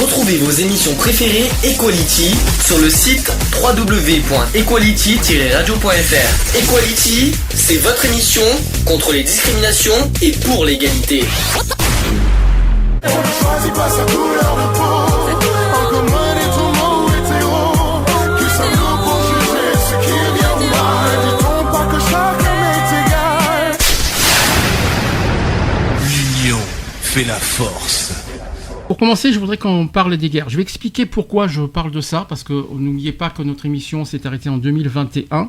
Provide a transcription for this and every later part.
Retrouvez vos émissions préférées Equality sur le site www.equality-radio.fr. Equality, c'est votre émission contre les discriminations et pour l'égalité. On ne choisit pas sa couleur de peau. En commun est ton mot hétéro. Qui sommes-nous pour juger ce qui est bien ou mal? Dit-on pas que chacun est égal? L'union fait la force. Pour commencer, je voudrais qu'on parle des guerres. Je vais expliquer pourquoi je parle de ça, parce que n'oubliez pas que notre émission s'est arrêtée en 2021.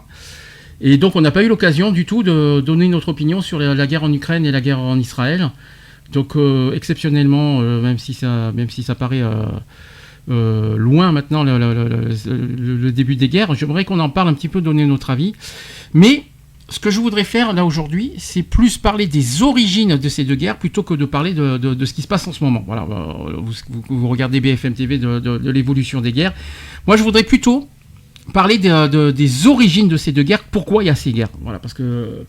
Et donc on n'a pas eu l'occasion du tout de donner notre opinion sur la guerre en Ukraine et la guerre en Israël. Donc exceptionnellement, même si ça paraît loin maintenant le début des guerres, j'aimerais qu'on en parle un petit peu, donner notre avis. Mais ce que je voudrais faire là aujourd'hui, c'est plus parler des origines de ces deux guerres plutôt que de parler de ce qui se passe en ce moment. Voilà, vous regardez BFM TV de l'évolution des guerres. Moi, je voudrais plutôt parler des origines de ces deux guerres. Pourquoi il y a ces guerres? Voilà, parce que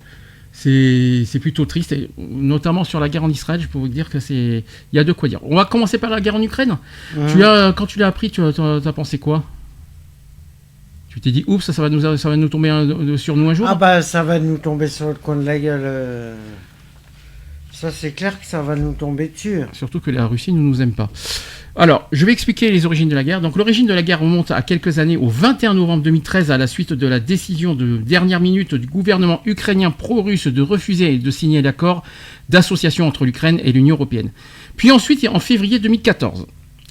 c'est plutôt triste, et notamment sur la guerre en Israël. Je peux vous dire que il y a de quoi dire. On va commencer par la guerre en Ukraine. Quand tu l'as appris, tu as pensé quoi? Tu t'es dit, oups, ça va nous tomber sur nous un jour? Ah bah ça va nous tomber sur le coin de la gueule. Ça c'est clair que ça va nous tomber dessus. Surtout que la Russie ne nous aime pas. Alors, je vais expliquer les origines de la guerre. Donc l'origine de la guerre remonte à quelques années, au 21 novembre 2013, à la suite de la décision de dernière minute du gouvernement ukrainien pro-russe de refuser de signer l'accord d'association entre l'Ukraine et l'Union européenne. Puis ensuite, en février 2014.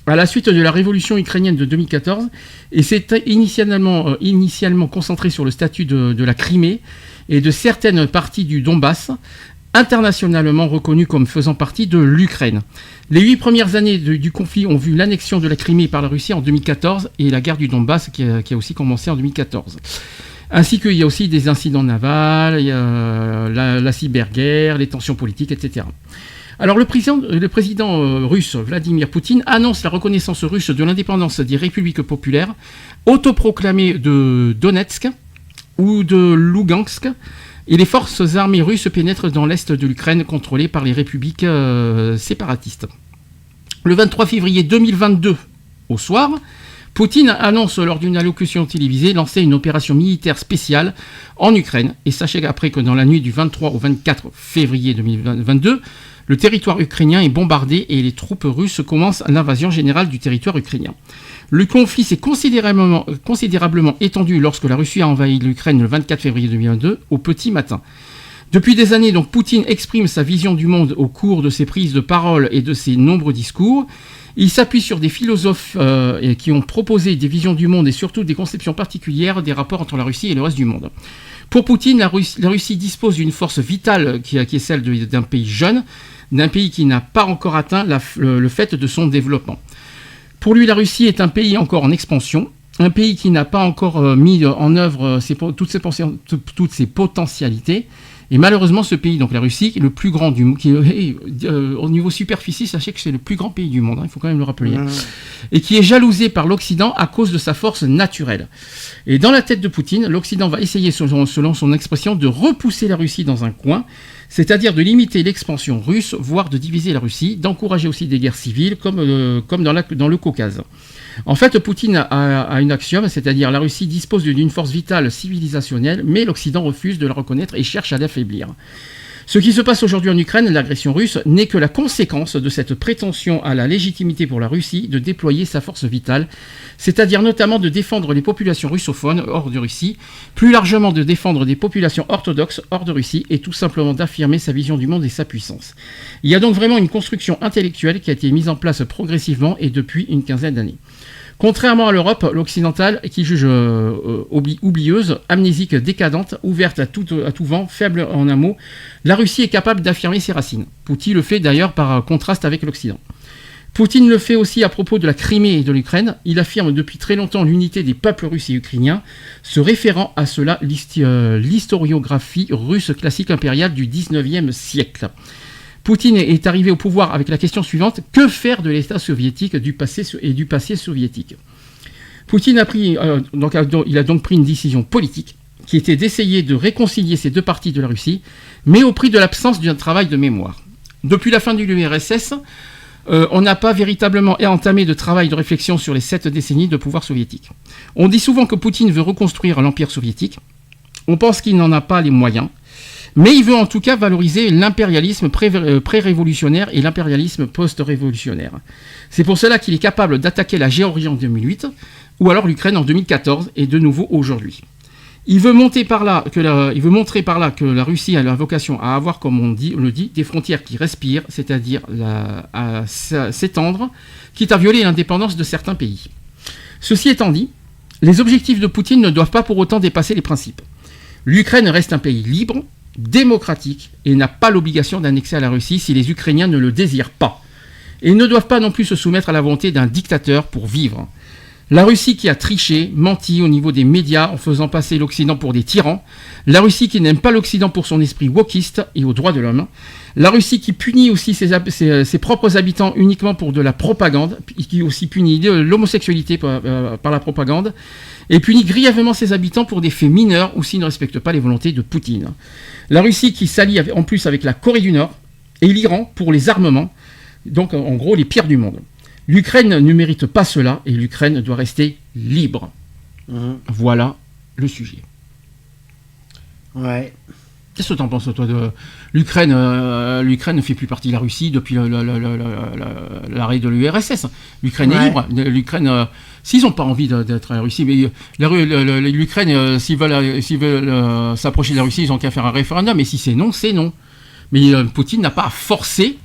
À la suite de la révolution ukrainienne de 2014, et c'était initialement concentré sur le statut de la Crimée et de certaines parties du Donbass, internationalement reconnues comme faisant partie de l'Ukraine. Les 8 premières années du conflit ont vu l'annexion de la Crimée par la Russie en 2014 et la guerre du Donbass qui a aussi commencé en 2014. Ainsi qu'il y a aussi des incidents navals, il y a la cyberguerre, les tensions politiques, etc. Alors le président russe Vladimir Poutine annonce la reconnaissance russe de l'indépendance des républiques populaires autoproclamées de Donetsk ou de Lugansk, et les forces armées russes pénètrent dans l'est de l'Ukraine contrôlée par les républiques séparatistes. Le 23 février 2022, au soir, Poutine annonce lors d'une allocution télévisée lancer une opération militaire spéciale en Ukraine. Et sachez qu'après que dans la nuit du 23 au 24 février 2022, le territoire ukrainien est bombardé et les troupes russes commencent l'invasion générale du territoire ukrainien. Le conflit s'est considérablement étendu lorsque la Russie a envahi l'Ukraine le 24 février 2022 au petit matin. Depuis des années, donc, Poutine exprime sa vision du monde au cours de ses prises de parole et de ses nombreux discours. Il s'appuie sur des philosophes qui ont proposé des visions du monde et surtout des conceptions particulières des rapports entre la Russie et le reste du monde. Pour Poutine, la Russie dispose d'une force vitale qui est celle d'un pays jeune, d'un pays qui n'a pas encore atteint le fait de son développement. Pour lui, la Russie est un pays encore en expansion, un pays qui n'a pas encore mis en œuvre toutes ses potentialités. Et malheureusement, ce pays, donc la Russie, est le plus grand du monde, au niveau superficie, sachez que c'est le plus grand pays du monde, il faut quand même le rappeler, et qui est jalousé par l'Occident à cause de sa force naturelle. Et dans la tête de Poutine, l'Occident va essayer, selon son expression, de repousser la Russie dans un coin, c'est-à-dire de limiter l'expansion russe, voire de diviser la Russie, d'encourager aussi des guerres civiles, comme dans le Caucase. En fait, Poutine a une axiome, c'est-à-dire la Russie dispose d'une force vitale civilisationnelle, mais l'Occident refuse de la reconnaître et cherche à l'affaiblir. Ce qui se passe aujourd'hui en Ukraine, l'agression russe, n'est que la conséquence de cette prétention à la légitimité pour la Russie de déployer sa force vitale, c'est-à-dire notamment de défendre les populations russophones hors de Russie, plus largement de défendre des populations orthodoxes hors de Russie et tout simplement d'affirmer sa vision du monde et sa puissance. Il y a donc vraiment une construction intellectuelle qui a été mise en place progressivement et depuis une quinzaine d'années. Contrairement à l'Europe, l'occidentale, qui juge oublieuse, amnésique, décadente, ouverte à tout vent, faible en un mot, la Russie est capable d'affirmer ses racines. Poutine le fait d'ailleurs par contraste avec l'Occident. Poutine le fait aussi à propos de la Crimée et de l'Ukraine. Il affirme depuis très longtemps l'unité des peuples russes et ukrainiens, se référant à cela l'historiographie russe classique impériale du XIXe siècle. Poutine est arrivé au pouvoir avec la question suivante: que faire de l'État soviétique du passé soviétique? Poutine il a donc pris une décision politique qui était d'essayer de réconcilier ces deux parties de la Russie, mais au prix de l'absence d'un travail de mémoire. Depuis la fin de l'URSS, On n'a pas véritablement entamé de travail de réflexion sur les 7 décennies de pouvoir soviétique. On dit souvent que Poutine veut reconstruire l'empire soviétique. On pense qu'il n'en a pas les moyens. Mais il veut en tout cas valoriser l'impérialisme pré-révolutionnaire et l'impérialisme post-révolutionnaire. C'est pour cela qu'il est capable d'attaquer la Géorgie en 2008, ou alors l'Ukraine en 2014, et de nouveau aujourd'hui. Il veut montrer par là que la Russie a la vocation à avoir, comme on le dit, des frontières qui respirent, c'est-à-dire à s'étendre, quitte à violer l'indépendance de certains pays. Ceci étant dit, les objectifs de Poutine ne doivent pas pour autant dépasser les principes. L'Ukraine reste un pays libre, démocratique, et n'a pas l'obligation d'annexer à la Russie si les Ukrainiens ne le désirent pas. Et ils ne doivent pas non plus se soumettre à la volonté d'un dictateur pour vivre. La Russie qui a triché, menti au niveau des médias en faisant passer l'Occident pour des tyrans. La Russie qui n'aime pas l'Occident pour son esprit wokiste et aux droits de l'homme. La Russie qui punit aussi ses propres habitants uniquement pour de la propagande, qui aussi punit l'homosexualité par la propagande, et punit grièvement ses habitants pour des faits mineurs ou s'ils ne respectent pas les volontés de Poutine. La Russie qui s'allie en plus avec la Corée du Nord et l'Iran pour les armements, donc en gros les pires du monde. L'Ukraine ne mérite pas cela et l'Ukraine doit rester libre. Voilà le sujet. Ouais. Qu'est-ce que tu en penses, toi, de l'Ukraine L'Ukraine ne fait plus partie de la Russie depuis l'arrêt de l'URSS. L'Ukraine est libre. L'Ukraine, s'ils n'ont pas envie d'être à la Russie, mais l'Ukraine, s'ils veulent s'approcher de la Russie, ils n'ont qu'à faire un référendum. Et si c'est non, c'est non. Mais Poutine n'a pas à forcer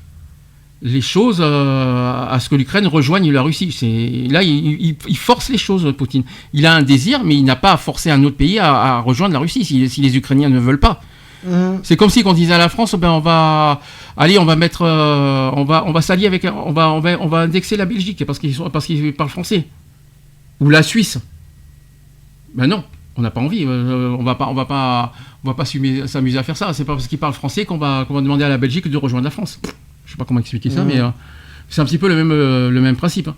les choses à ce que l'Ukraine rejoigne la Russie. Là, il force les choses, Poutine. Il a un désir, mais il n'a pas à forcer un autre pays à rejoindre la Russie si les Ukrainiens ne veulent pas. C'est comme si on disait à la France, on va s'allier avec, on va indexer la Belgique parce qu'ils parlent français, ou la Suisse. Ben non, on n'a pas envie. On va pas s'amuser à faire ça. C'est pas parce qu'ils parlent français qu'on va demander à la Belgique de rejoindre la France. Je sais pas comment expliquer ça, mais c'est un petit peu le même principe.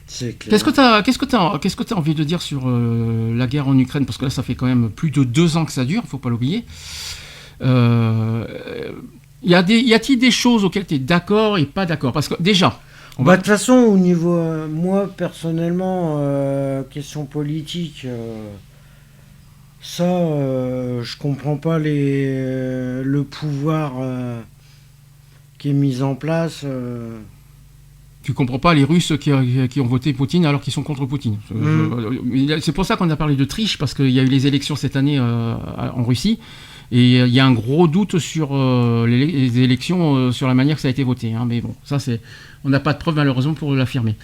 C'est clair. Qu'est-ce que t'as envie de dire sur la guerre en Ukraine? Parce que là, ça fait quand même plus de 2 ans que ça dure, faut pas l'oublier. Y a-t-il des choses auxquelles tu es d'accord et pas d'accord? Parce que déjà... De toute façon, au niveau... moi, personnellement, question politique... je comprends pas le pouvoir qui est mis en place. Tu comprends pas les Russes qui ont voté Poutine alors qu'ils sont contre Poutine. C'est pour ça qu'on a parlé de triche, parce qu'il y a eu les élections cette année en Russie, et il y a un gros doute sur les élections, sur la manière que ça a été voté. Mais bon, ça on n'a pas de preuve malheureusement pour l'affirmer.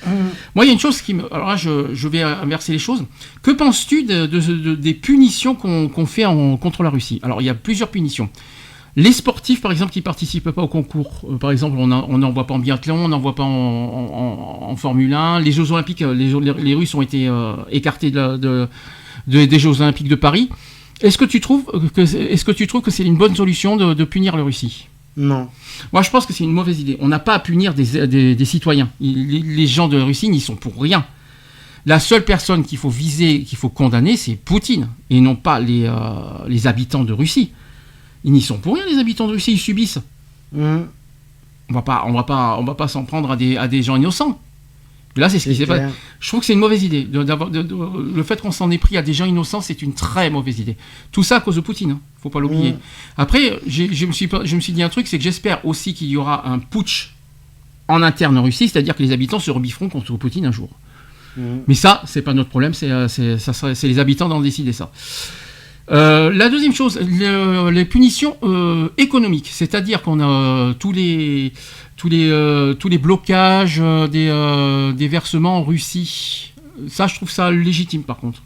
Moi, il y a une chose alors là, je vais inverser les choses. Que penses-tu des punitions qu'on fait contre la Russie? Alors, il y a plusieurs punitions. Les sportifs, par exemple, qui ne participent pas au concours, par exemple, on n'en voit pas en biathlon, on n'en voit pas en Formule 1. Les Jeux Olympiques, les Russes ont été écartés des Jeux Olympiques de Paris. Est-ce que tu trouves que c'est une bonne solution de punir la Russie? Non. Moi, je pense que c'est une mauvaise idée. On n'a pas à punir des citoyens. Les gens de Russie n'y sont pour rien. La seule personne qu'il faut viser, qu'il faut condamner, c'est Poutine, et non pas les habitants de Russie. Ils n'y sont pour rien, les habitants de Russie, ils subissent. On va pas s'en prendre à des gens innocents. Là, c'est ce qui s'est passé. Je trouve que c'est une mauvaise idée. Le fait qu'on s'en ait pris à des gens innocents, c'est une très mauvaise idée. Tout ça à cause de Poutine, faut pas l'oublier. Après, je me suis dit un truc, c'est que j'espère aussi qu'il y aura un putsch en interne en Russie, c'est-à-dire que les habitants se rebifferont contre Poutine un jour. Mais ça, c'est pas notre problème, c'est les habitants d'en décider ça. La deuxième chose, les punitions économiques, c'est-à-dire qu'on a tous les blocages des versements en Russie. Ça, je trouve ça légitime, par contre.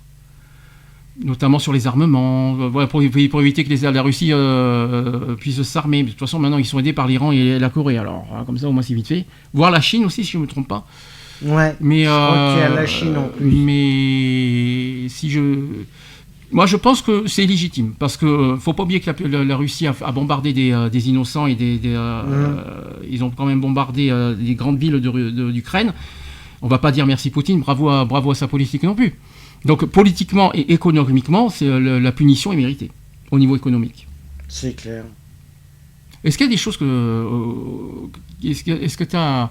Notamment sur les armements, pour éviter que la Russie puisse s'armer. De toute façon, maintenant, ils sont aidés par l'Iran et la Corée. Alors, comme ça, au moins, c'est vite fait. Voire la Chine aussi, si je ne me trompe pas. Ouais, mais, je crois qu'il y a la Chine en plus. Mais moi, je pense que c'est légitime, parce que faut pas oublier que la Russie a bombardé des innocents et ils ont quand même bombardé des grandes villes d'Ukraine. On va pas dire merci Poutine, bravo à sa politique non plus. Donc politiquement et économiquement, la punition est méritée au niveau économique. C'est clair. Est-ce qu'il y a des choses est-ce que tu as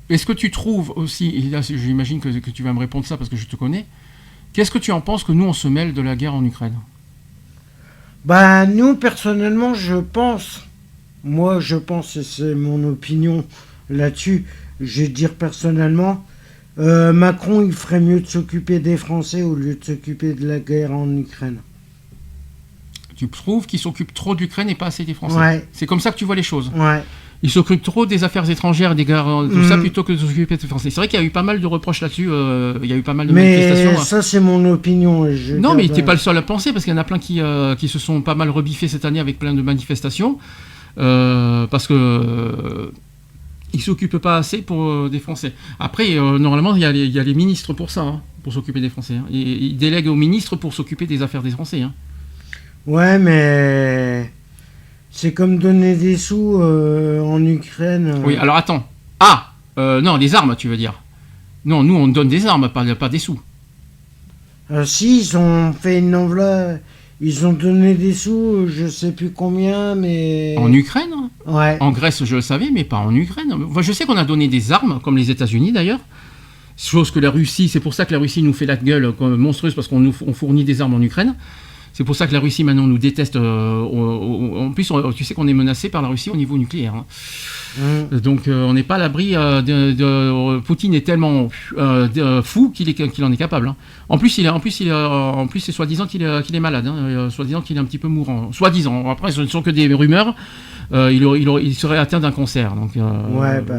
est-ce que tu trouves aussi, et là j'imagine que tu vas me répondre ça parce que je te connais, qu'est-ce que tu en penses que nous on se mêle de la guerre en Ukraine ? Bah, nous, personnellement, je pense, et c'est mon opinion là-dessus, je vais dire personnellement, Macron, il ferait mieux de s'occuper des Français au lieu de s'occuper de la guerre en Ukraine. Tu trouves qu'il s'occupe trop de l'Ukraine et pas assez des Français ? Ouais. C'est comme ça que tu vois les choses ? Ouais. Il s'occupe trop des affaires étrangères, des guerres, tout ça, plutôt que de s'occuper des Français. C'est vrai qu'il y a eu pas mal de reproches là-dessus, il y a eu pas mal de manifestations. Mais ça, c'est mon opinion. Non, mais t'es pas le seul à penser, parce qu'il y en a plein qui se sont pas mal rebiffés cette année avec plein de manifestations, parce que ils s'occupent pas assez pour des Français. Après, normalement, il y a les ministres pour ça, hein, pour s'occuper des Français. Hein. Ils délèguent aux ministres pour s'occuper des affaires des Français. Hein. Ouais, mais c'est comme donner des sous en Ukraine. Oui, alors attends. Non, des armes, tu veux dire. Non, nous, on donne des armes, pas des sous. Si, ils ont fait une enveloppe, ils ont donné des sous, je sais plus combien, mais... En Ukraine ? Ouais. En Grèce, je le savais, mais pas en Ukraine. Moi, je sais qu'on a donné des armes, comme les États-Unis d'ailleurs. Chose que la Russie, c'est pour ça que la Russie nous fait la gueule monstrueuse, parce qu'on fournit des armes en Ukraine. C'est pour ça que la Russie maintenant nous déteste. En plus, tu sais qu'on est menacé par la Russie au niveau nucléaire. Hein. Donc on n'est pas à l'abri Poutine est tellement fou qu'il en est capable. Hein. En plus, c'est soi-disant qu'il est malade. Hein. Soi-disant qu'il est un petit peu mourant. Soi-disant. Après, ce ne sont que des rumeurs. Il serait atteint d'un cancer. Donc, ouais, bah...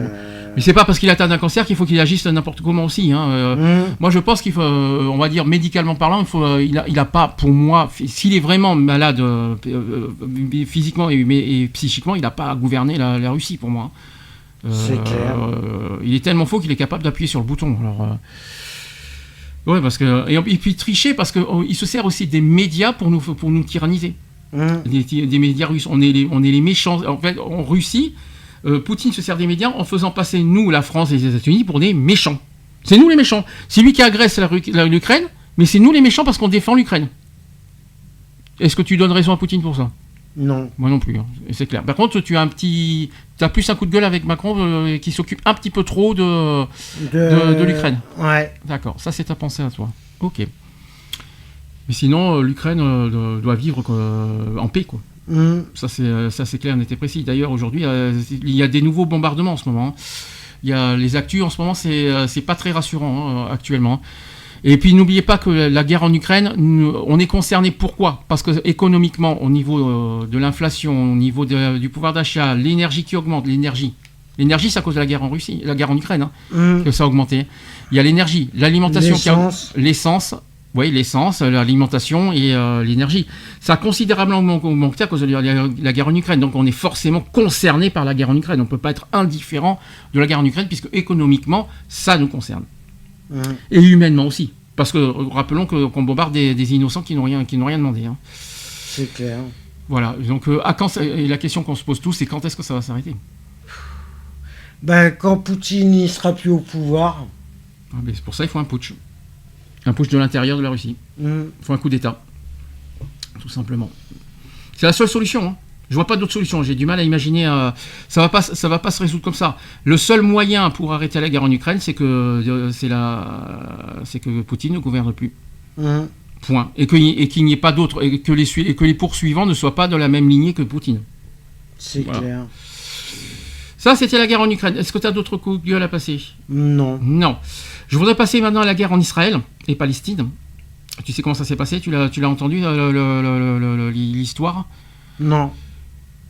Mais c'est pas parce qu'il est atteint d'un cancer qu'il faut qu'il agisse n'importe comment aussi. Hein. Moi, je pense qu'il faut, on va dire médicalement parlant, il a pas, pour moi, s'il est vraiment malade physiquement et psychiquement, il n'a pas à gouverner la Russie pour moi. C'est clair. Il est tellement faux qu'il est capable d'appuyer sur le bouton. Alors, ouais, parce que et puis tricher parce qu'il se sert aussi des médias pour nous tyranniser. Des médias russes. On est les méchants. En fait, en Russie. Poutine se sert des médias en faisant passer nous, la France et les États-Unis, pour des méchants. C'est nous les méchants. C'est lui qui agresse l'Ukraine, mais c'est nous les méchants parce qu'on défend l'Ukraine. Est-ce que tu donnes raison à Poutine pour ça ? Non. Moi non plus, hein. C'est clair. Par contre, tu as plus un coup de gueule avec Macron qui s'occupe un petit peu trop de l'Ukraine. Ouais. D'accord, ça c'est ta pensée à toi. Ok. Mais sinon, l'Ukraine doit vivre en paix, quoi. Ça c'est clair, net et précis. D'ailleurs, aujourd'hui, il y a des nouveaux bombardements en ce moment. Il y a les actus en ce moment, c'est pas très rassurant actuellement. Et puis n'oubliez pas que la guerre en Ukraine, on est concerné. Pourquoi ? Parce que économiquement, au niveau de l'inflation, au niveau du pouvoir d'achat, l'énergie qui augmente, l'énergie, c'est à cause de la guerre en Russie, la guerre en Ukraine, que ça a augmenté. Il y a l'énergie, l'alimentation, l'essence. Oui, l'essence, l'alimentation et l'énergie. Ça a considérablement augmenté à cause de la guerre en Ukraine. Donc on est forcément concerné par la guerre en Ukraine. On ne peut pas être indifférent de la guerre en Ukraine puisque économiquement, ça nous concerne. Et humainement aussi. Parce que rappelons qu'on bombarde des innocents qui n'ont rien demandé. Hein. C'est clair. Voilà. Donc et la question qu'on se pose tous, c'est quand est-ce que ça va s'arrêter ? Ben, quand Poutine ne sera plus au pouvoir. Mais c'est pour ça qu'il faut un putsch. Un putsch de l'intérieur de la Russie. Il faut un coup d'État. Tout simplement. C'est la seule solution. Hein. Je vois pas d'autre solution. J'ai du mal à imaginer. Ça va pas se résoudre comme ça. Le seul moyen pour arrêter la guerre en Ukraine, c'est que Poutine ne gouverne plus. Point. Et qu'il n'y ait pas d'autres. Et que les poursuivants ne soient pas dans la même lignée que Poutine. C'est clair. Ça, c'était la guerre en Ukraine. Est-ce que tu as d'autres coups de gueule à passer ? Non. Je voudrais passer maintenant à la guerre en Israël et Palestine. Tu sais comment ça s'est passé ? Tu l'as entendu, l'histoire ? Non.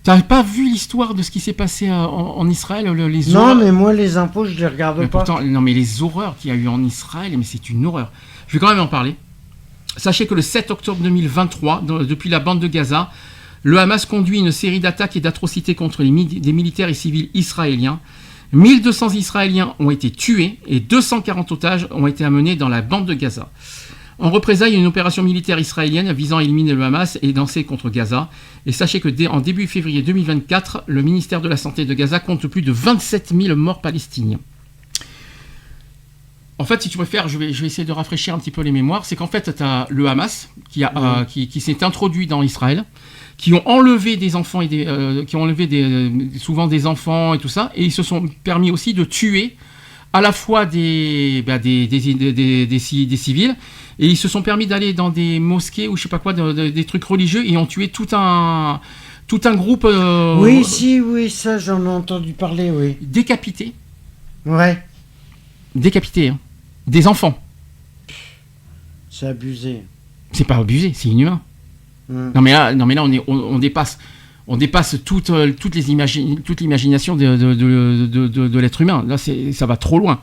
Tu n'as pas vu l'histoire de ce qui s'est passé en Israël les Non, mais moi, les impôts, je les regarde pas. Pourtant, non, mais les horreurs qu'il y a eu en Israël, mais c'est une horreur. Je vais quand même en parler. Sachez que le 7 octobre 2023, depuis la bande de Gaza, le Hamas conduit une série d'attaques et d'atrocités contre des militaires et civils israéliens. 1200 Israéliens ont été tués et 240 otages ont été amenés dans la bande de Gaza. En représailles, une opération militaire israélienne visant à éliminer le Hamas est lancée contre Gaza. Et sachez que en début février 2024, le ministère de la Santé de Gaza compte plus de 27 000 morts palestiniens. En fait, si tu préfères, je vais essayer de rafraîchir un petit peu les mémoires. C'est qu'en fait, tu as le Hamas qui s'est introduit dans Israël, qui ont enlevé des enfants souvent des enfants et tout ça, et ils se sont permis aussi de tuer à la fois des civils, et ils se sont permis d'aller dans des mosquées ou je sais pas quoi, des trucs religieux, et ont tué tout un groupe. Oui, ça j'en ai entendu parler, oui. Décapité. Ouais. Décapité, hein. Des enfants. C'est abusé. C'est pas abusé, c'est inhumain. Non mais là on dépasse toute l'imagination de l'être humain. Là ça va trop loin.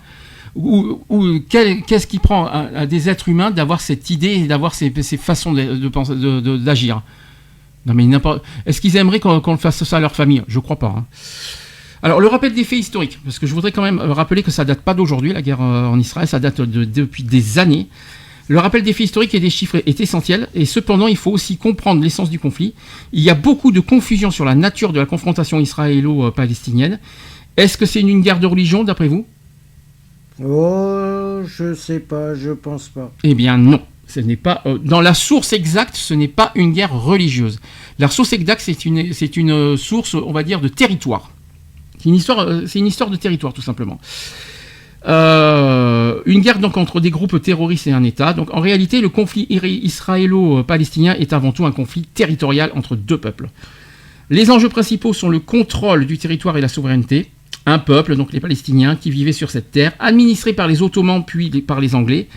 Qu'est-ce qui prend à des êtres humains d'avoir cette idée et d'avoir ces façons de penser, d'agir? Non mais est-ce qu'ils aimeraient qu'on fasse ça à leur famille? Je crois pas. Hein. Alors le rappel des faits historiques, parce que je voudrais quand même rappeler que ça date pas d'aujourd'hui, la guerre en Israël, ça date depuis des années. Le rappel des faits historiques et des chiffres est essentiel, et cependant il faut aussi comprendre l'essence du conflit. Il y a beaucoup de confusion sur la nature de la confrontation israélo-palestinienne. Est-ce que c'est une guerre de religion d'après vous? Oh, je sais pas, je pense pas. Eh bien non, ce n'est pas dans la source exacte, ce n'est pas une guerre religieuse. La source exacte, c'est une source, on va dire, de territoire. C'est une histoire de territoire tout simplement. Une guerre donc entre des groupes terroristes et un État. Donc en réalité, le conflit israélo-palestinien est avant tout un conflit territorial entre deux peuples. Les enjeux principaux sont le contrôle du territoire et la souveraineté. Un peuple, donc les Palestiniens, qui vivaient sur cette terre, administré par les Ottomans puis par les Anglais.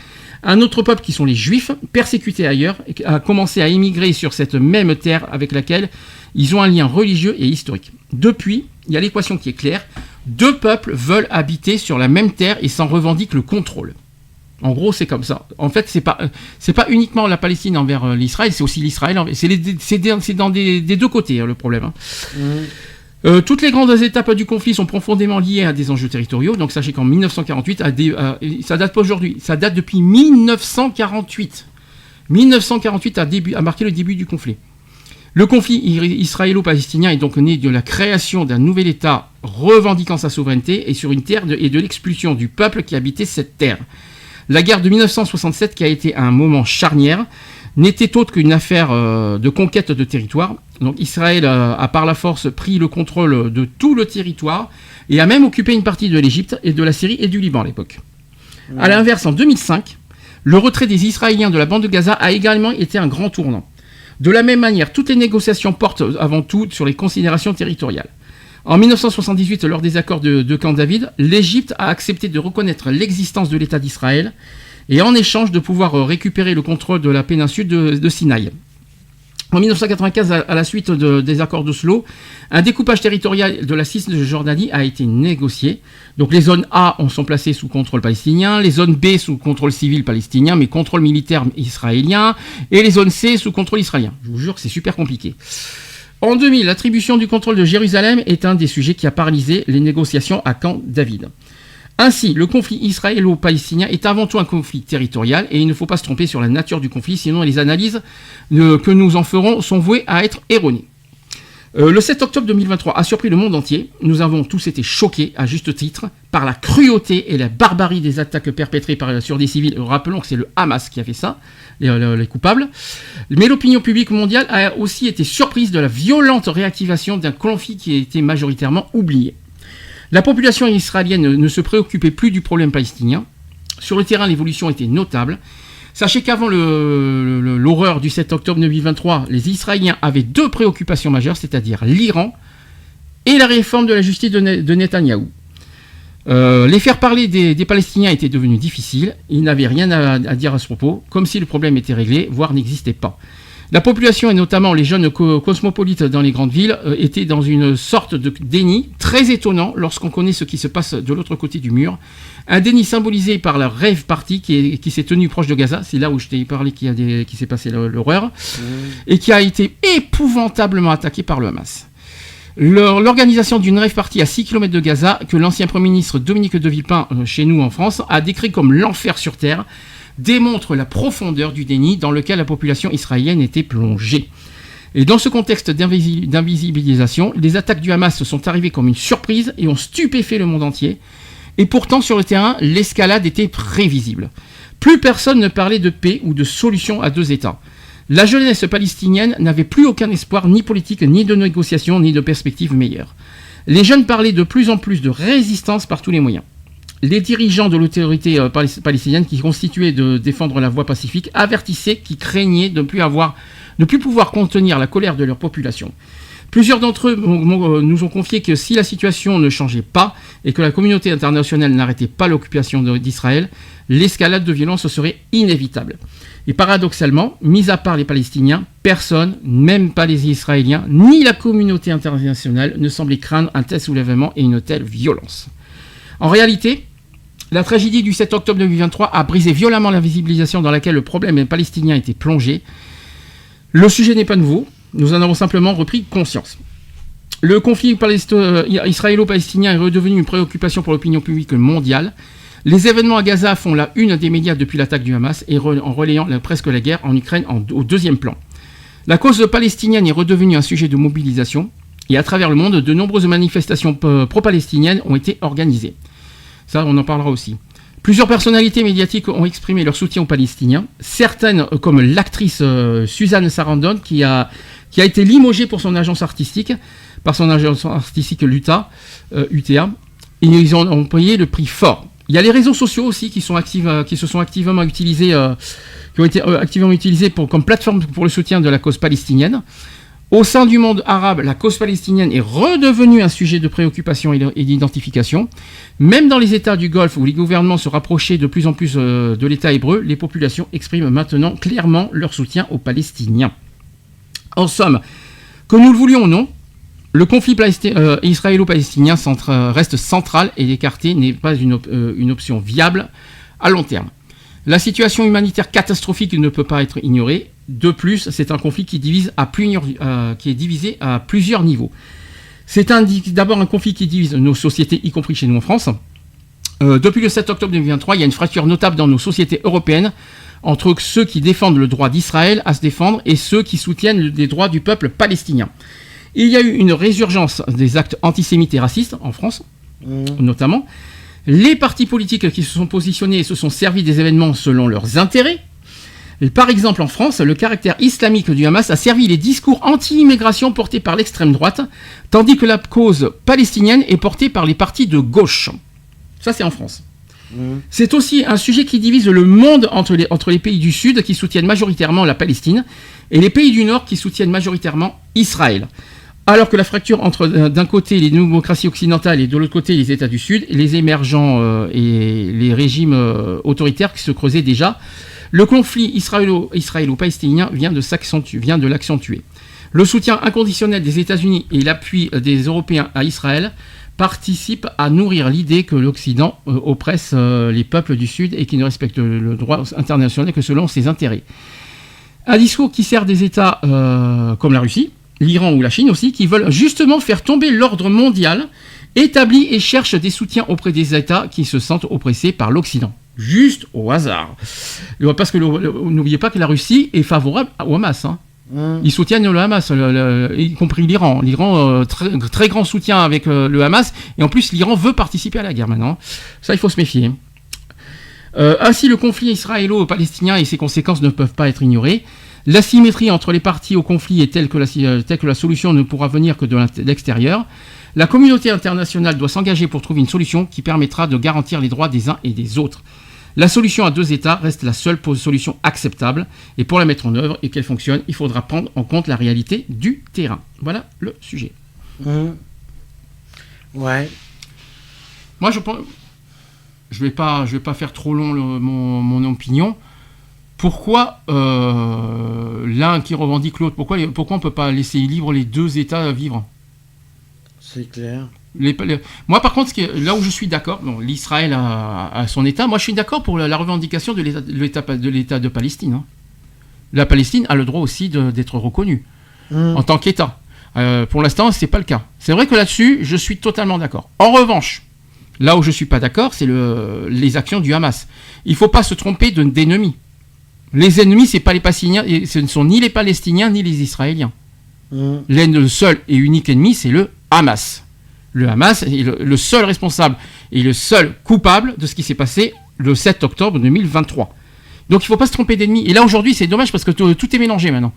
Un autre peuple qui sont les Juifs, persécutés ailleurs, a commencé à émigrer sur cette même terre avec laquelle ils ont un lien religieux et historique. Depuis, il y a l'équation qui est claire. Deux peuples veulent habiter sur la même terre et s'en revendiquent le contrôle. En gros, c'est comme ça. En fait, c'est pas uniquement la Palestine envers l'Israël, c'est aussi l'Israël. C'est dans des deux côtés, hein, le problème. Hein. Toutes les grandes étapes du conflit sont profondément liées à des enjeux territoriaux. Donc sachez qu'en 1948, ça date pas aujourd'hui, ça date depuis 1948. 1948 a marqué le début du conflit. Le conflit israélo-palestinien est donc né de la création d'un nouvel État revendiquant sa souveraineté et sur une terre et de l'expulsion du peuple qui habitait cette terre. La guerre de 1967, qui a été un moment charnière, n'était autre qu'une affaire de conquête de territoire. Donc Israël a par la force pris le contrôle de tout le territoire et a même occupé une partie de l'Égypte et de la Syrie et du Liban à l'époque. A l'inverse, en 2005, le retrait des Israéliens de la bande de Gaza a également été un grand tournant. De la même manière, toutes les négociations portent avant tout sur les considérations territoriales. En 1978, lors des accords de Camp David, l'Égypte a accepté de reconnaître l'existence de l'État d'Israël et en échange de pouvoir récupérer le contrôle de la péninsule de Sinaï. En 1995, à la suite des accords d'Oslo, un découpage territorial de la Cisjordanie a été négocié. Donc les zones A sont placées sous contrôle palestinien, les zones B sous contrôle civil palestinien, mais contrôle militaire israélien, et les zones C sous contrôle israélien. Je vous jure que c'est super compliqué. En 2000, l'attribution du contrôle de Jérusalem est un des sujets qui a paralysé les négociations à Camp David. Ainsi, le conflit israélo-palestinien est avant tout un conflit territorial et il ne faut pas se tromper sur la nature du conflit, sinon les analyses que nous en ferons sont vouées à être erronées. Le 7 octobre 2023 a surpris le monde entier. Nous avons tous été choqués, à juste titre, par la cruauté et la barbarie des attaques perpétrées sur des civils. Rappelons que c'est le Hamas qui a fait ça, les coupables. Mais l'opinion publique mondiale a aussi été surprise de la violente réactivation d'un conflit qui a été majoritairement oublié. La population israélienne ne se préoccupait plus du problème palestinien. Sur le terrain, l'évolution était notable. Sachez qu'avant l'horreur du 7 octobre 2023, les Israéliens avaient deux préoccupations majeures, c'est-à-dire l'Iran et la réforme de la justice de Netanyahou. Les faire parler des Palestiniens était devenu difficile. Ils n'avaient rien à dire à ce propos, comme si le problème était réglé, voire n'existait pas. La population, et notamment les jeunes cosmopolites dans les grandes villes, étaient dans une sorte de déni très étonnant lorsqu'on connaît ce qui se passe de l'autre côté du mur. Un déni symbolisé par la rave party qui s'est tenue proche de Gaza. C'est là où je t'ai parlé qui s'est passé l'horreur. Et qui a été épouvantablement attaqué par le Hamas. L'organisation d'une rave party à 6 km de Gaza, que l'ancien Premier ministre Dominique de Villepin, chez nous en France, a décrit comme l'enfer sur Terre, démontre la profondeur du déni dans lequel la population israélienne était plongée. Et dans ce contexte d'invisibilisation, les attaques du Hamas sont arrivées comme une surprise et ont stupéfait le monde entier. Et pourtant, sur le terrain, l'escalade était prévisible. Plus personne ne parlait de paix ou de solution à deux États. La jeunesse palestinienne n'avait plus aucun espoir, ni politique, ni de négociation, ni de perspective meilleure. Les jeunes parlaient de plus en plus de résistance par tous les moyens. les dirigeants de l'autorité palestinienne qui constituaient de défendre la voie pacifique avertissaient qu'ils craignaient de ne plus pouvoir contenir la colère de leur population. Plusieurs d'entre eux nous ont confié que si la situation ne changeait pas et que la communauté internationale n'arrêtait pas l'occupation d'Israël, l'escalade de violence serait inévitable. Et paradoxalement, mis à part les Palestiniens, personne, même pas les Israéliens, ni la communauté internationale ne semblait craindre un tel soulèvement et une telle violence. En réalité, la tragédie du 7 octobre 2023 a brisé violemment la visibilisation dans laquelle le problème palestinien était plongé. Le sujet n'est pas nouveau. Nous en avons simplement repris conscience. Le conflit israélo-palestinien est redevenu une préoccupation pour l'opinion publique mondiale. Les événements à Gaza font la une des médias depuis l'attaque du Hamas et en relayant presque la guerre en Ukraine au deuxième plan. La cause palestinienne est redevenue un sujet de mobilisation et à travers le monde, de nombreuses manifestations pro-palestiniennes ont été organisées. Ça, on en parlera aussi. Plusieurs personnalités médiatiques ont exprimé leur soutien aux Palestiniens. Certaines, comme l'actrice Suzanne Sarandon, qui a été limogée par son agence artistique UTA. Et ils ont payé le prix fort. Il y a les réseaux sociaux aussi qui se sont activement utilisés, qui ont été activement utilisés comme plateforme pour le soutien de la cause palestinienne. Au sein du monde arabe, la cause palestinienne est redevenue un sujet de préoccupation et d'identification. Même dans les États du Golfe où les gouvernements se rapprochaient de plus en plus de l'État hébreu, les populations expriment maintenant clairement leur soutien aux Palestiniens. En somme, que nous le voulions ou non, le conflit israélo-palestinien reste central et l'écarter n'est pas une option viable à long terme. La situation humanitaire catastrophique ne peut pas être ignorée. De plus, c'est un conflit qui est divisé à plusieurs niveaux. C'est d'abord un conflit qui divise nos sociétés, y compris chez nous en France. Depuis le 7 octobre 2023, il y a une fracture notable dans nos sociétés européennes entre ceux qui défendent le droit d'Israël à se défendre et ceux qui soutiennent les droits du peuple palestinien. Il y a eu une résurgence des actes antisémites et racistes en France, notamment. Les partis politiques qui se sont positionnés et se sont servis des événements selon leurs intérêts. Et par exemple, en France, le caractère islamique du Hamas a servi les discours anti-immigration portés par l'extrême droite, tandis que la cause palestinienne est portée par les partis de gauche. Ça, c'est en France. C'est aussi un sujet qui divise le monde entre les pays du Sud qui soutiennent majoritairement la Palestine et les pays du Nord qui soutiennent majoritairement Israël. Alors que la fracture entre d'un côté les démocraties occidentales et de l'autre côté les États du Sud, les émergents et les régimes autoritaires qui se creusaient déjà, le conflit israélo-palestinien vient de l'accentuer. Le soutien inconditionnel des États-Unis et l'appui des Européens à Israël participent à nourrir l'idée que l'Occident oppresse les peuples du Sud et qui ne respecte le droit international que selon ses intérêts. Un discours qui sert des États comme la Russie, l'Iran ou la Chine aussi, qui veulent justement faire tomber l'ordre mondial établi et cherchent des soutiens auprès des États qui se sentent oppressés par l'Occident. Juste au hasard. Parce que n'oubliez pas que la Russie est favorable au Hamas. Ils soutiennent le Hamas, y compris l'Iran. L'Iran, très grand soutien avec le Hamas. Et en plus, l'Iran veut participer à la guerre maintenant. Ça, il faut se méfier. Ainsi, le conflit israélo-palestinien et ses conséquences ne peuvent pas être ignorées. L'asymétrie entre les parties au conflit est telle que la solution ne pourra venir que de l'extérieur. La communauté internationale doit s'engager pour trouver une solution qui permettra de garantir les droits des uns et des autres. La solution à deux États reste la seule solution acceptable. Et pour la mettre en œuvre et qu'elle fonctionne, il faudra prendre en compte la réalité du terrain. Voilà le sujet. Ouais. Moi, je vais pas faire trop long mon opinion. Pourquoi l'un qui revendique l'autre, pourquoi on ne peut pas laisser libre les deux États vivre ? C'est clair. Moi, par contre, là où je suis d'accord, l'Israël a son État. Moi, je suis d'accord pour la revendication de l'État de Palestine. Hein. La Palestine a le droit aussi d'être reconnue en tant qu'État. Pour l'instant, c'est pas le cas. C'est vrai que là-dessus, je suis totalement d'accord. En revanche, là où je suis pas d'accord, c'est les actions du Hamas. Il faut pas se tromper d'ennemis. Les ennemis, c'est pas les Palestiniens, ce ne sont ni les Palestiniens ni les Israéliens. Le seul et unique ennemi, c'est le Hamas. Le Hamas est le seul responsable et le seul coupable de ce qui s'est passé le 7 octobre 2023. Donc il ne faut pas se tromper d'ennemis. Et là aujourd'hui c'est dommage parce que tout est mélangé maintenant.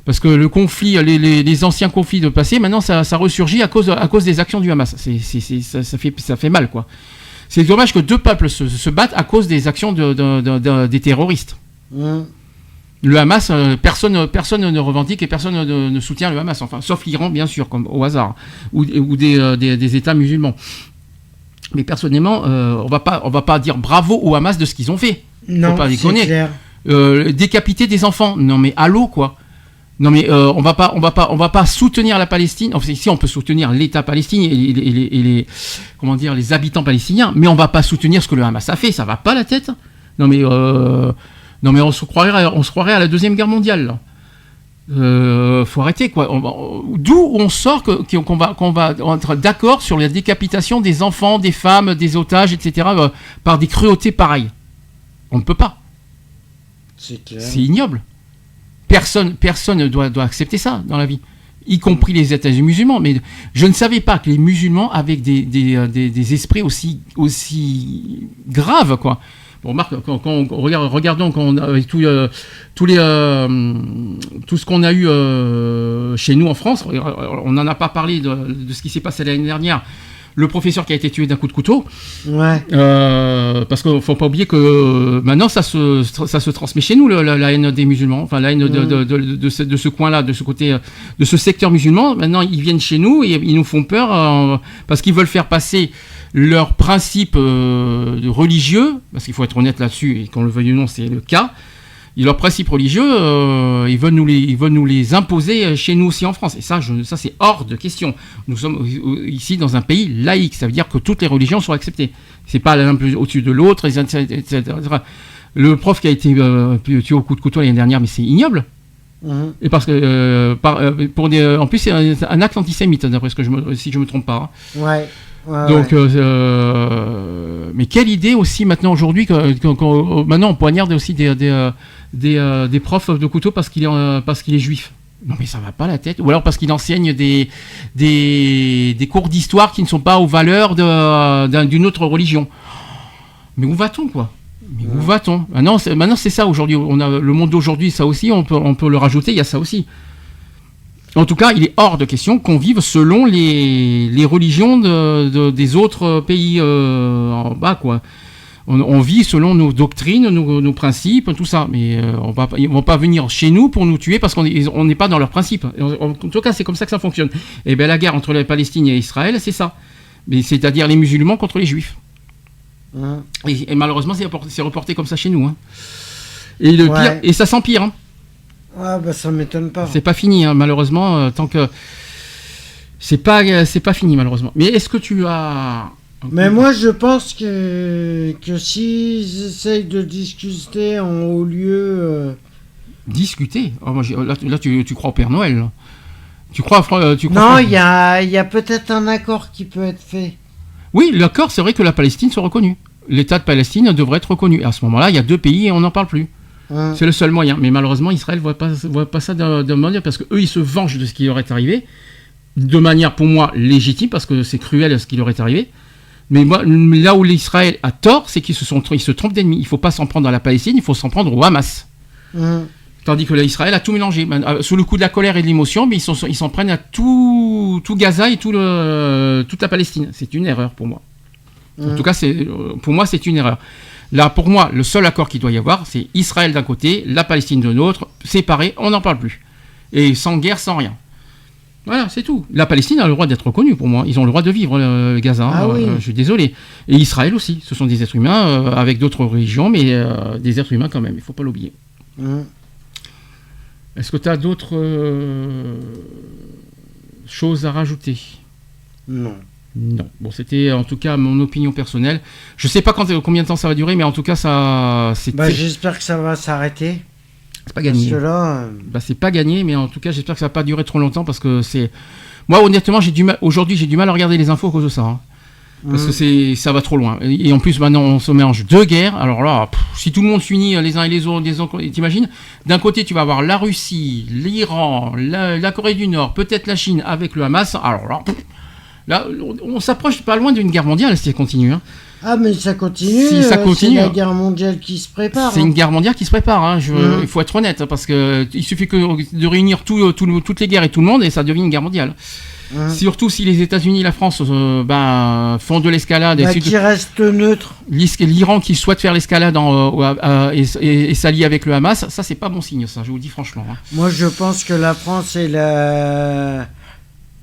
Parce que le conflit, les anciens conflits de passé, maintenant ça ressurgit à cause des actions du Hamas. Ça fait mal quoi. C'est dommage que deux peuples se battent à cause des actions des terroristes. Le Hamas, personne ne revendique et personne ne soutient le Hamas, enfin, sauf l'Iran, bien sûr, comme au hasard, ou des États musulmans. Mais personnellement, on va pas dire bravo au Hamas de ce qu'ils ont fait. Non, faut pas déconner. c'est clair. Décapiter des enfants, non mais allô quoi. Non mais on va pas soutenir la Palestine. Enfin, si on peut soutenir l'État palestinien et les comment dire, les habitants palestiniens, mais on va pas soutenir ce que le Hamas a fait. Ça va pas la tête. Non mais on se croirait à la Deuxième Guerre mondiale. Là. Faut arrêter quoi. D'où on sort qu'on va être d'accord sur la décapitation des enfants, des femmes, des otages, etc. Par des cruautés pareilles. On ne peut pas. C'est clair. C'est ignoble. Personne ne doit accepter ça dans la vie, y compris les États musulmans. Mais je ne savais pas que les musulmans avaient des esprits aussi graves, quoi. Bon, remarque, quand on regardons quand on a tout ce qu'on a eu chez nous en France, on n'en a pas parlé de ce qui s'est passé l'année dernière. Le professeur qui a été tué d'un coup de couteau. Ouais. Parce qu'il ne faut pas oublier que maintenant ça se transmet chez nous, la haine des musulmans, enfin la haine de ce coin-là, de ce côté, de ce secteur musulman. Maintenant ils viennent chez nous et ils nous font peur parce qu'ils veulent faire passer leurs principes religieux, parce qu'il faut être honnête là-dessus, et qu'on le veuille ou non, c'est le cas. Leurs principes religieux, ils veulent nous les imposer chez nous aussi en France. Et ça c'est hors de question. Nous sommes ici dans un pays laïque. Ça veut dire que toutes les religions sont acceptées. C'est pas l'un plus au-dessus de l'autre, etc. Le prof qui a été tué au coup de couteau l'année dernière, mais c'est ignoble. Et parce que en plus c'est un acte antisémite, d'après si je me trompe pas. Ouais. Donc, mais quelle idée aussi maintenant aujourd'hui maintenant on poignarde aussi des profs de couteau parce qu'il est juif. Non mais ça va pas la tête. Ou alors parce qu'il enseigne des cours d'histoire qui ne sont pas aux valeurs d'une autre religion. Mais où va-t-on quoi ? Mais où va-t-on ? Maintenant c'est ça aujourd'hui. On a le monde d'aujourd'hui, ça aussi on peut le rajouter. Il y a ça aussi. En tout cas, il est hors de question qu'on vive selon les religions des autres pays en bas, quoi. On vit selon nos doctrines, nos principes, tout ça. Mais ils vont pas venir chez nous pour nous tuer parce qu'on n'est pas dans leurs principes. En tout cas, c'est comme ça que ça fonctionne. Et bien, la guerre entre la Palestine et Israël, c'est ça. Mais c'est-à-dire les musulmans contre les juifs. Et malheureusement, c'est reporté comme ça chez nous. Hein. Et le pire, et ça s'empire. Hein. Ah bah ça m'étonne pas. C'est pas fini, hein, malheureusement, tant que c'est pas fini malheureusement. Mais est-ce que tu as... Mais moi je pense que s'ils essayent de discuter en haut lieu... Discuter là tu crois au Père Noël là. Tu crois non, il y a peut-être un accord qui peut être fait. Oui, l'accord, c'est vrai que la Palestine soit reconnue. L'État de Palestine devrait être reconnu. Et à ce moment-là, il y a deux pays et on n'en parle plus. C'est le seul moyen. Mais malheureusement, Israël ne voit pas ça de manière parce qu'eux, ils se vengent de ce qui leur est arrivé de manière, pour moi, légitime parce que c'est cruel ce qui leur est arrivé. Mais moi, là où l'Israël a tort, c'est qu'ils se trompent d'ennemis. Il ne faut pas s'en prendre à la Palestine, il faut s'en prendre au Hamas. Tandis que l'Israël a tout mélangé. Sous le coup de la colère et de l'émotion, mais ils s'en prennent à tout Gaza et toute la Palestine. C'est une erreur pour moi. En tout cas, pour moi, c'est une erreur. Là, pour moi, le seul accord qu'il doit y avoir, c'est Israël d'un côté, la Palestine de l'autre, séparés, on n'en parle plus. Et sans guerre, sans rien. Voilà, c'est tout. La Palestine a le droit d'être reconnue, pour moi. Ils ont le droit de vivre, Gaza. Oui. Je suis désolé. Et Israël aussi. Ce sont des êtres humains, avec d'autres religions, mais des êtres humains quand même. Il ne faut pas l'oublier. Est-ce que tu as d'autres choses à rajouter ? Non. Bon, c'était en tout cas mon opinion personnelle. Je sais pas combien de temps ça va durer, mais en tout cas j'espère que ça va s'arrêter. C'est pas gagné. Parce que là, c'est pas gagné, mais en tout cas j'espère que ça va pas durer trop longtemps parce que c'est. Moi honnêtement j'ai du mal à regarder les infos à cause de ça. Hein. Parce que ça va trop loin. Et en plus maintenant on se mélange deux guerres. Alors là, si tout le monde s'unit les uns et les autres, t'imagines ? D'un côté tu vas avoir la Russie, l'Iran, la Corée du Nord, peut-être la Chine avec le Hamas. Alors là. Là, on s'approche pas loin d'une guerre mondiale si ça continue. Hein. Ah, mais ça continue. Si ça continue, c'est la guerre mondiale qui se prépare. C'est une guerre mondiale qui se prépare. Hein. Il faut être honnête, parce que il suffit de réunir toutes les guerres et tout le monde, et ça devient une guerre mondiale. Surtout si les États-Unis et la France font de l'escalade. Bah, qui reste neutre. L'Iran qui souhaite faire l'escalade et s'allier avec le Hamas, ça c'est pas bon signe, ça, je vous le dis franchement. Hein. Moi je pense que la France et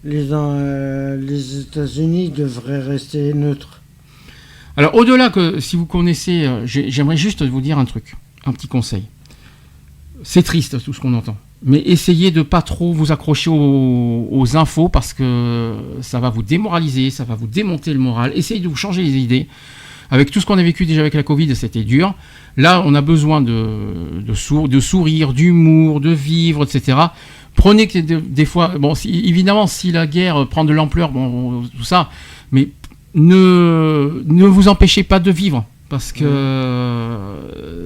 les États-Unis devraient rester neutres. Alors au-delà que si vous connaissez, j'aimerais juste vous dire un truc, un petit conseil. C'est triste tout ce qu'on entend, mais essayez de pas trop vous accrocher aux infos parce que ça va vous démoraliser, ça va vous démonter le moral. Essayez de vous changer les idées. Avec tout ce qu'on a vécu déjà avec la Covid, c'était dur. Là, on a besoin de sourire, d'humour, de vivre, etc. Prenez des fois, bon, évidemment, si la guerre prend de l'ampleur, bon, tout ça, mais ne vous empêchez pas de vivre. Parce que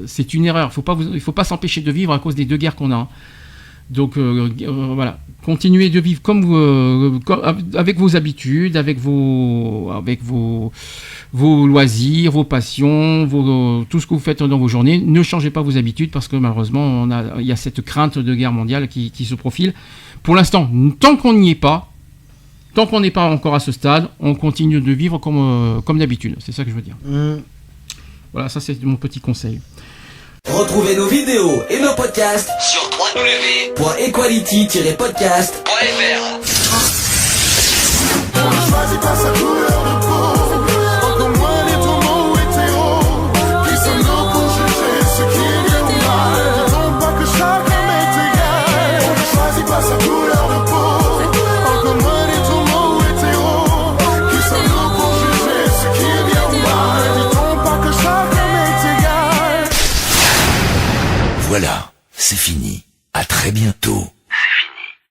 c'est une erreur. Il faut pas s'empêcher de vivre à cause des deux guerres qu'on a. Hein. Donc voilà, continuez de vivre comme avec vos habitudes, avec vos loisirs, vos passions, tout ce que vous faites dans vos journées. Ne changez pas vos habitudes parce que malheureusement il y a cette crainte de guerre mondiale qui se profile. Pour l'instant, tant qu'on n'y est pas, tant qu'on n'est pas encore à ce stade, on continue de vivre comme d'habitude. C'est ça que je veux dire. Voilà, ça c'est mon petit conseil. Retrouvez nos vidéos et nos podcasts sur www.equality-podcast.fr. On ne choisit pas sa couleur de peau, encore moins les tourments ou hétéros. Qui sommes-nous pour juger ce qui est bien ou mal? Disons pas que chacun est égal. On ne choisit pas sa couleur de peau, encore moins les tourments ou hétéros. Qui sommes-nous pour juger ce qui est bien ou mal? Disons pas que chacun est égal. Voilà, c'est fini. À très bientôt.